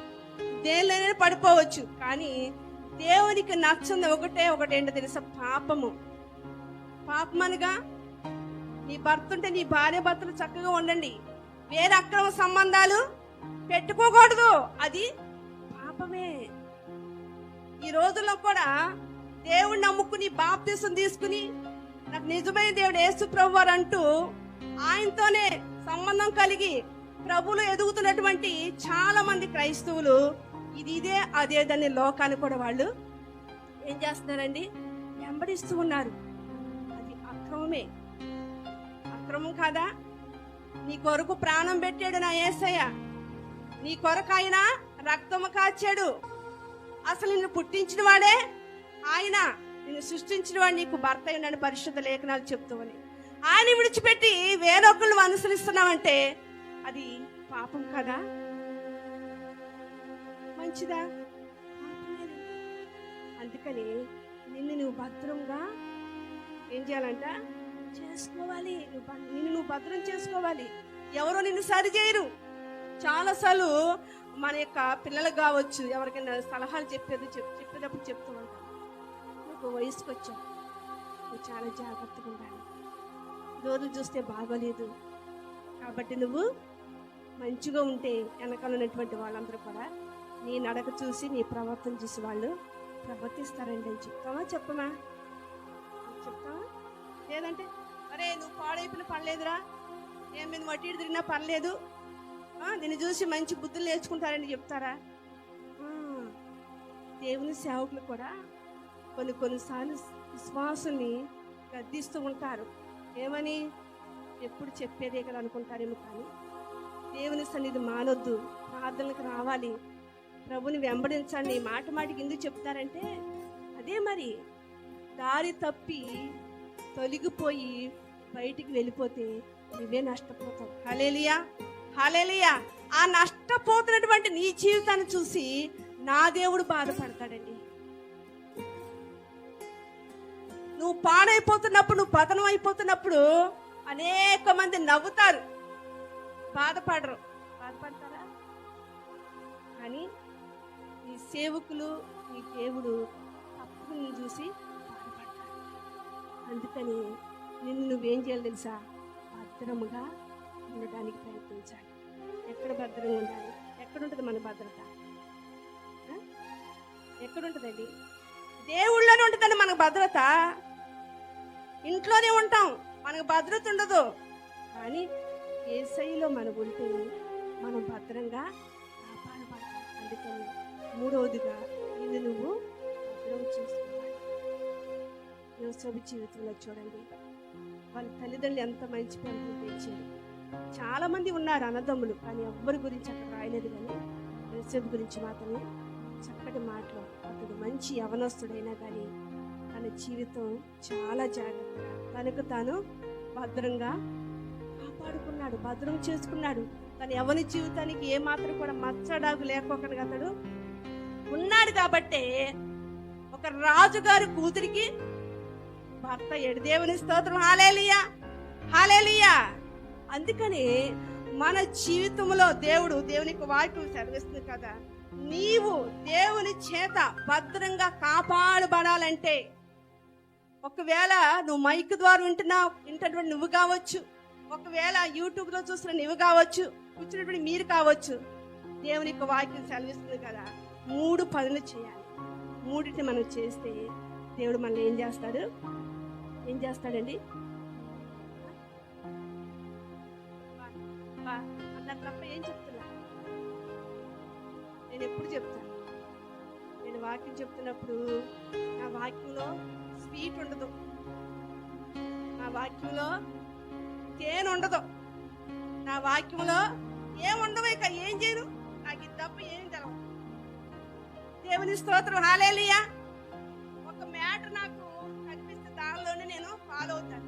Speaker 1: దేనిలోనే పడిపోవచ్చు, కానీ దేవునికి నచ్చంది ఒకటి ఏంటో తెలుసా? పాపము. పాపమనగా నీ భర్త ఉంటే నీ భార్య భర్తలు చక్కగా ఉండండి, వేరే అక్రమ సంబంధాలు పెట్టుకోకూడదు, అది పాపమే. ఈ రోజుల్లో కూడా దేవుణ్ణి నమ్ముకుని బాప్తీసం తీసుకుని నాకు నిజమైన దేవుడు యేసు ప్రభు వారు అంటూ ఆయనతోనే సంబంధం కలిగి ప్రభువులో ఎదుగుతున్నటువంటి చాలా మంది క్రైస్తవులు ఇదే అదేదని లోకాన్ని కూడా వాళ్ళు ఏం చేస్తున్నారండి? వెంబడిస్తూ ఉన్నారు. అది అక్రమమే. అక్రమం కాదా? నీ కొరకు ప్రాణం పెట్టాడు నా యేసయ్య, నీ కొరకు ఆయన రక్తము కాచాడు. అసలు నిన్ను పుట్టించిన వాడే ఆయన, నిన్ను సృష్టించిన వాడు నీకు భర్త అయినని పరిశుద్ధ లేఖనాలు చెప్తామని ఆయన విడిచిపెట్టి వేరొకళ్ళు అనుసరిస్తున్నావంటే అది పాపం కదా? మంచిదా? అందుకని నిన్ను నువ్వు భద్రంగా ఏం చేయాలంట? చేసుకోవాలి. నిన్ను నువ్వు భద్రం చేసుకోవాలి. ఎవరో నిన్ను సరి చేయరు. చాలాసార్లు మన యొక్క పిల్లలకు కావచ్చు, ఎవరికైనా సలహాలు చెప్పేటప్పుడు చెప్తూ ఉంటాం, నువ్వు వయసుకు వచ్చావు, నువ్వు చాలా జాగ్రత్తగా ఉండాలి, రోజులు చూస్తే బాగోలేదు, కాబట్టి నువ్వు మంచిగా ఉంటే వెనకాల ఉన్నటువంటి వాళ్ళందరూ కూడా నీ నడక చూసి నీ ప్రవర్తన చూసి వాళ్ళు ప్రవర్తిస్తారండి అని చెప్తావా? చెప్తావా? లేదంటే అరే నువ్వు పాడైపోయిన పర్లేదురా, ఏం మీద వడ్డీ తిరిగినా పర్లేదు, నిన్ను చూసి మంచి బుద్ధులు నేర్చుకుంటారని చెప్తారా? దేవుని సేవకులు కూడా కొన్నిసార్లు విశ్వాసుల్ని గద్దిస్తూ ఉంటారు. ఏమని? ఎప్పుడు చెప్పేదే కదా అనుకుంటారేమో, కానీ దేవుని సన్నిధి మానొద్దు, ప్రార్థనలకు రావాలి, ప్రభుని వెంబడించండి. మాట మాటికి ఎందుకు చెప్తారంటే అదే మరి దారి తప్పి తొలగిపోయి బయటికి వెళ్ళిపోతే నువ్వే నష్టపోతావు. హల్లెలూయా, హల్లెలూయా. ఆ నష్టపోతున్నటువంటి నీ జీవితాన్ని చూసి నా దేవుడు బాధపడతాడండి. నువ్వు పాడైపోతున్నప్పుడు, నువ్వు పతనం అయిపోతున్నప్పుడు అనేక మంది నవ్వుతారు, బాధపడరు. బాధపడతారా? కానీ నీ సేవకులు, నీ దేవుడు తప్పుకు నీ చూసి బాధపడతారు. అందుకని నిన్ను నువ్వేం చేయాలి తెలుసా? భద్రముగా ఉండడానికి ప్రయత్నించాలి. ఎక్కడ భద్రంగా ఉండాలి? ఎక్కడుంటుంది మన భద్రత? ఎక్కడుంటుందండి? దేవుళ్ళనే ఉంటుందండి మనకు భద్రత. ఇంట్లోనే ఉంటాం, మనకు భద్రత ఉండదు. కానీ యేసయ్యలో మనం ఉంటే మనం భద్రంగా కాపాడబడతాం. అందుకని మూడవదిగా నిన్ను నువ్వు భద్రం చేసుకోవాలి. యోసేపు జీవితంలో చూడండి, వాళ్ళ తల్లిదండ్రులు ఎంత మంచి పెంపకం పెంచారు. చాలా మంది ఉన్నారు అన్నదమ్ములు, కానీ ఎవ్వరి గురించి అక్కడ రాయలేదు. కానీ యోసేపు గురించి మాత్రమే చక్కటి మాటలు. అతడు మంచి యవనస్తుడైనా కానీ తన జీవితం చాలా జాగ్రత్తగా తనకు తాను భద్రంగా కాపాడుకున్నాడు, భద్రం చేసుకున్నాడు. తన యవన జీవితానికి ఏమాత్రం కూడా మచ్చడాగు లేకోకుండా అతడు ఉన్నాడు. కాబట్టే ఒక రాజుగారి కూతురికి భర్త ఎడు. దేవుని స్తోత్రం. హల్లెలూయా, హల్లెలూయా. అందుకని మన జీవితంలో దేవునికి వాక్యం సెలవిస్తుంది కదా, నీవు దేవుని చేత భద్రంగా కాపాడబడాలంటే, ఒకవేళ నువ్వు మైక్ ద్వారా వింటున్నటువంటి నువ్వు కావచ్చు, ఒకవేళ యూట్యూబ్లో చూస్తున్న నువ్వు కావచ్చు, కూర్చున్నటువంటి మీరు కావచ్చు, దేవుని యొక్క వాక్యం సెలవిస్తుంది కదా, 3 పనులు చేయాలి. 3 మనం చేస్తే దేవుడు మనల్ని ఏం చేస్తాడండి? అందరు తప్ప ఏం చెప్తున్నా? నేను ఎప్పుడు చెప్తాను, నేను వాక్యం చెప్తున్నప్పుడు నా వాక్యంలో స్వీట్ ఉండదు, నా వాక్యంలో తేనె ఉండదు, నా వాక్యంలో ఏం చేయను, నాకు ఇది తప్ప ఏం తెలవదు. దేవుని స్తోత్రం, హల్లెలూయా. ఒక మ్యాటర్ నాకు కనిపిస్తే దానిలోనే నేను ఫాలో అవుతాను.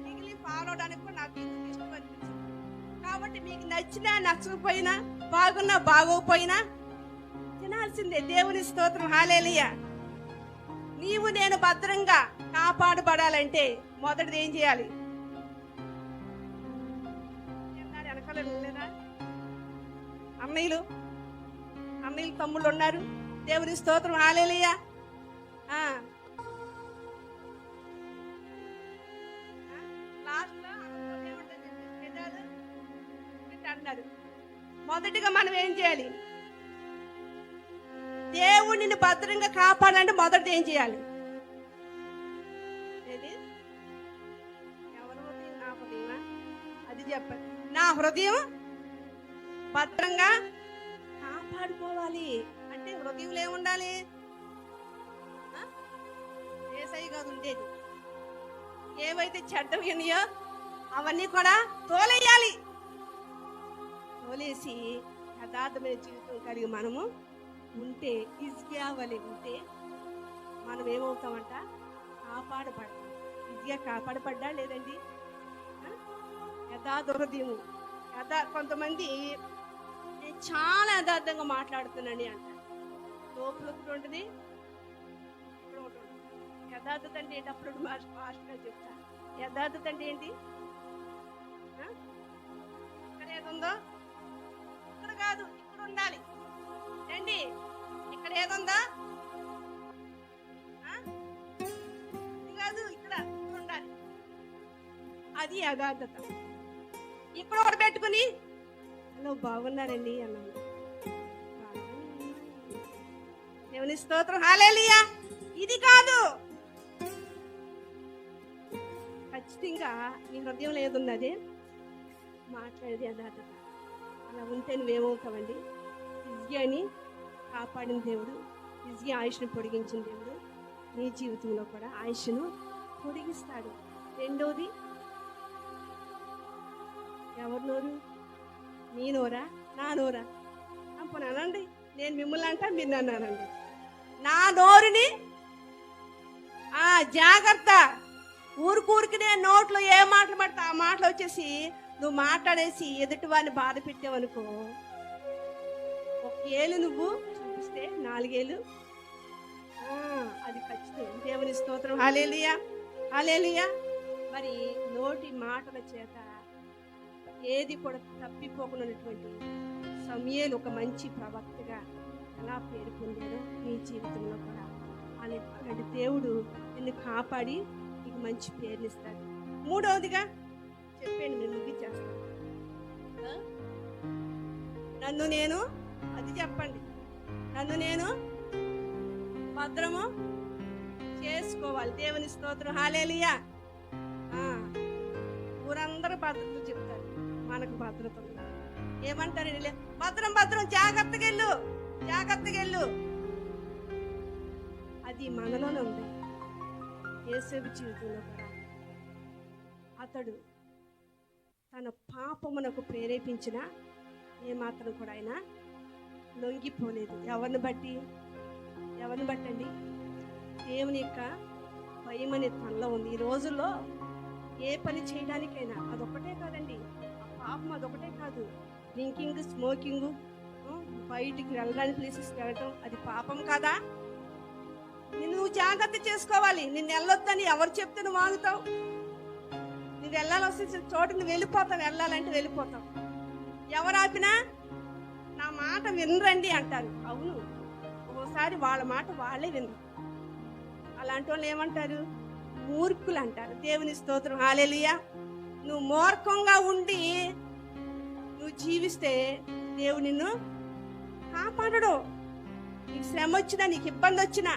Speaker 1: మిగిలి ఫాలో అవడానికి కూడా నాకు ఎందుకు ఇష్టం అనిపించింది. కాబట్టి మీకు నచ్చినా నచ్చకపోయినా, బాగున్నా బాగోకపోయినా తినాల్సిందే. దేవుని స్తోత్రం, హల్లెలూయా. నీవు నేను భద్రంగా కాపాడబడాలంటే మొదటిది ఏం చేయాలి? వెనకాల లేదా అన్నయ్యలు తమ్ముళ్ళు ఉన్నారు. దేవుని స్తోత్రం, హల్లెలూయా. లాస్ట్ లో అన్నారు. మొదటిగా మనం ఏం చేయాలి? దేవుడిని భద్రంగా కాపాడాలంటే మొదటిది ఏం చేయాలి? ఏది? ఎవరి హృదయం? నా హృదయమా? అది చెప్పండి. నా హృదయం భద్రంగా కాపాడుకోవాలి అంటే హృదయంలో ఏముండాలి? యేసయ్య కాదు ఉండేది. ఏవైతే చెడ్డవి ఉన్నాయో అవన్నీ కూడా తోలేయాలి. తోలేసి యథార్థమైన జీవితం కలిగి మనము ఉంటే, హిజ్కియా వలె ఉంటే మనం ఏమవుతామంట? కాపాడబడతాం. హిజ్కియా కాపాడబడ్డా లేదండి? యథార్థ హృదయము. కొంతమంది నేను చాలా యథార్థంగా మాట్లాడుతున్నాను అంటారు. లోపల ఒకటి ఉంటుంది, ఇక్కడ ఒకటి ఉంటుంది. యథార్థత అంటే ఏంటి? అప్పుడు మాస్టర్గా చెప్తాను. యథార్థత అంటే ఏంటి? ఇక్కడ ఏదుందో ఇక్కడ కాదు, ఇక్కడ ఉండాలి. రండి, ఇక్కడ ఏదుందా ఇది కాదు, ఇక్కడ ఉండాలి. అది యథార్థత. ఇక్కడ ఒకటి పెట్టుకుని హలో బాగున్నారండి అన్నాను. దేవుని స్తోత్రం, హల్లెలూయా. ఇది కాదు. ఖచ్చితంగా నీ హృదయంలో ఏదున్నది మాట్లాడేది యథార్థత. అలా ఉంటే నువ్వేమవుతావండి? హిజ్కియాని కాపాడిన దేవుడు, హిజ్కియా ఆయుష్ను పొడిగించిన దేవుడు నీ జీవితంలో కూడా ఆయుష్ను పొడిగిస్తాడు. రెండోది, ఎవరి నోరు? నీ నోరా నా నోరా? అప్పుడు అనండి, నేను మిమ్మల్ని అంటా, మీరు నన్ను అనండి. నా నోరుని జాగ్రత్త. ఊరికి నేను నోట్లో ఏ మాటలు పడితే ఆ మాటలు వచ్చేసి నువ్వు మాట్లాడేసి ఎదుటి వాడిని బాధ పెట్టావనుకో, ఒక ఏళ్ళు నువ్వు చూపిస్తే 4 ఏళ్ళు అది ఖచ్చితం. దేవుని స్తోత్రం, హల్లెలూయా, హల్లెలూయా. మరి నోటి మాటల చేత ఏది కూడా తప్పిపోకున్నటువంటి సమూయేలు ఒక మంచి ప్రవక్తగా ఎలా పేరు పొందారో నీ జీవితంలో కూడా అలాంటి దేవుడు నిన్ను కాపాడి నీకు మంచి పేరునిస్తాడు. మూడవదిగా చెప్పండి, నేను ముగించేస్తాను. నన్ను నేను, అది చెప్పండి, నన్ను నేను భద్రము చేసుకోవాలి. దేవుని స్తోత్రం, హల్లెలూయా. ఊరందరూ భద్రత చెప్తారు, మనకు భద్రత ఉంది. ఏమంటారు? భద్రం భద్రం, జాగ్రత్తగా వెళ్ళు, జాగ్రత్తగా వెళ్ళు. అది మనలోనే ఉంది. యేసేపు జీవితంలో కూడా అతడు తన పాపమునకు ప్రేరేపించిన ఏమాత్రం కూడా ఆయన లొంగిపోలేదు. ఎవరిని బట్టి అండి? దేవుని యొక్క భయం అనే తనలో ఉంది. ఈ రోజుల్లో ఏ పని చేయడానికైనా అదొకటే కాదండి, ఆ పాపం అదొకటే కాదు. డ్రింకింగ్, స్మోకింగ్, బయటికి వెళ్ళడానికి ప్లేసెస్కి వెళ్ళటం, అది పాపం కాదా? నువ్వు జాగ్రత్త చేసుకోవాలి. నిన్ను వెళ్ళొద్దని ఎవరు చెప్తే నువ్వు ఆగుతావు? నువ్వు వెళ్ళాల్సిన చోటు నువ్వు వెళ్ళిపోతావు. వెళ్ళాలంటే వెళ్ళిపోతావు. ఎవరు ఆపినా నా మాట వినరండి అంటారు. అవును, ఒక్కోసారి వాళ్ళ మాట వాళ్ళే వినరు. అలాంటి వాళ్ళు ఏమంటారు? మూర్ఖులు అంటారు. దేవుని స్తోత్రం, హల్లెలూయా. నువ్వు మూర్ఖంగా ఉండి నువ్వు జీవిస్తే దేవుడు నిన్ను కాపాడడు. నీకు శ్రమ వచ్చినా, నీకు ఇబ్బంది వచ్చినా,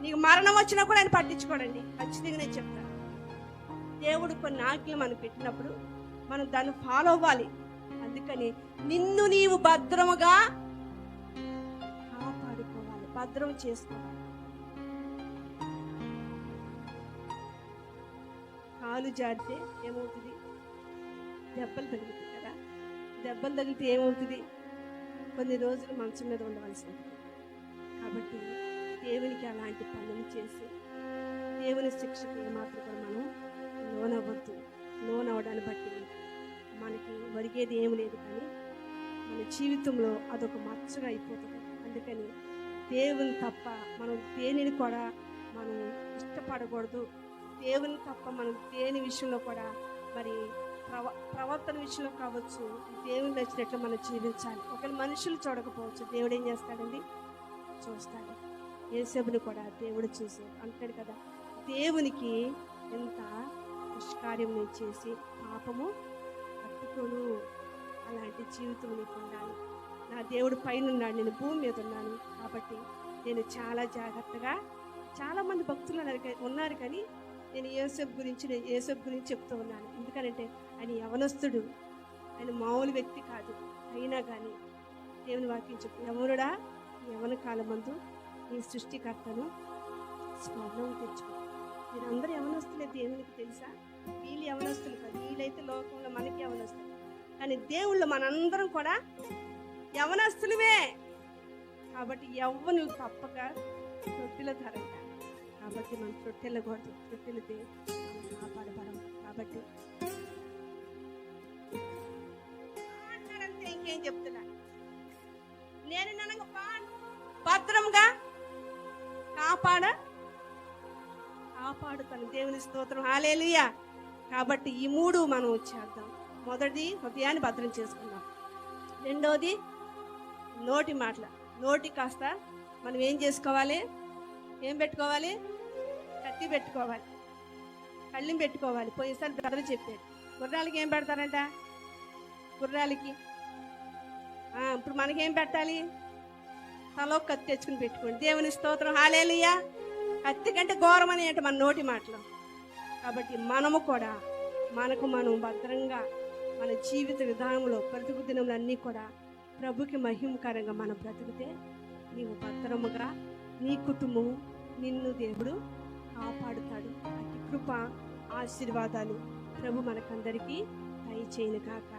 Speaker 1: నీకు మరణం వచ్చినా కూడా ఆయన పట్టించుకోడండి. ఖచ్చితంగా నేను చెప్తాను. దేవుడు కొన్ని ఆజ్ఞలు మనం పెట్టినప్పుడు మనం దాన్ని ఫాలో అవ్వాలి. అందుకని నిన్ను నీవు భద్రముగా కాపాడుకోవాలి, భద్రం చేసుకోవాలి. కాలు జారితే ఏమవుతుంది? దెబ్బలు తగులుతాయి కదా. దెబ్బలు తగిలితే ఏమవుతుంది? కొన్ని రోజులు మంచం మీద ఉండవలసి ఉంటుంది. కాబట్టి దేవునికి అలాంటి పనులు చేసి దేవుని శిక్షకు ఏమాత్రం కూడా మనం లోనవ్వద్దు. లోనవ్వడాన్ని బట్టి మనకి ఒరిగేది ఏమి లేదు, కానీ మన జీవితంలో అదొక మచ్చగా అయిపోతుంది. అందుకని దేవుని తప్ప మనం దేనిని కూడా మనం ఇష్టపడకూడదు. దేవుని తప్ప మనం దేని విషయంలో కూడా మరి ప్రవర్తన విషయంలో కావచ్చు, దేవుని నచ్చినట్లు మనం జీవించాలి. ఒకవేళ మనుషులు చూడకపోవచ్చు, దేవుడు ఏం చేస్తాడండి? చూస్తాడు. యేసేపుని కూడా దేవుడు చూసాడు. అంటాడు కదా, దేవునికి ఎంత దుష్కార్యం నేను చేసి పాపము పట్టుకోను. అలాంటి జీవితం నీకు ఉండాలి. నా దేవుడు పైన ఉన్నాడు, నేను భూమి మీద ఉన్నాను. కాబట్టి నేను చాలా జాగ్రత్తగా, చాలామంది భక్తులు ఉన్నారు, కానీ నేను యేసేపు గురించి చెప్తూ ఉన్నాను. ఎందుకంటే ఆయన యవనస్తుడు, ఆయన మామూలు వ్యక్తి కాదు. అయినా కానీ దేవుని వాక్యం చెప్పు, యవనుడా యవన కాలమందు నీ సృష్టికర్తను స్మరణం తెచ్చుకో. మీరందరూ యవనస్తులే, దేవునికి తెలుసా? వీళ్ళు యవనస్తులు కాదు, వీళ్ళైతే లోకంలో మనకి యవనస్తులు, కానీ దేవుళ్ళు మనందరం కూడా యవనస్తులమే. కాబట్టి యవ్వనులు తప్పక తొట్టిలో తరంట. కాబట్టి మనం తొట్టెళ్ళకూడదు. తొట్టెలితే మనం కాపాడబడం. కాబట్టి అంటారంటే ఇంకేం చెప్తున్నా, నేను నన్ను భద్రంగా కాపాడుతాను. దేవుని స్తోత్రం, హల్లెలూయా. కాబట్టి ఈ మూడు మనం చేద్దాం. మొదటిది హృదయాన్ని భద్రం చేసుకుందాం. రెండోది నోటి మాటల. నోటి కాస్త మనం ఏం చేసుకోవాలి? ఏం పెట్టుకోవాలి? కత్తి పెట్టుకోవాలి, కళ్ళెం పెట్టుకోవాలి. పోయేసారి బ్రదర్ చెప్పాడు, గుర్రాలకి ఏం పెడతారంట? గుర్రాలకి ఇప్పుడు మనకేం పెట్టాలి? తలో కత్తి తెచ్చుకుని పెట్టుకోండి. దేవుని స్తోత్రం, హల్లెలూయా. కత్తి కంటే ఘోరమని ఏంటి మన నోటి మాటలు. కాబట్టి మనము కూడా మనకు మనం భద్రంగా మన జీవిత విధానంలో బ్రతుకు దినములు అన్నీ కూడా ప్రభుకి మహిమకరంగా మనం బ్రతికితే నీవు భద్రముగా, నీ కుటుంబం, నిన్ను దేవుడు కాపాడుతాడు. అతి కృప, ఆశీర్వాదాలు ప్రభు మనకందరికీ దయచేయును గాక.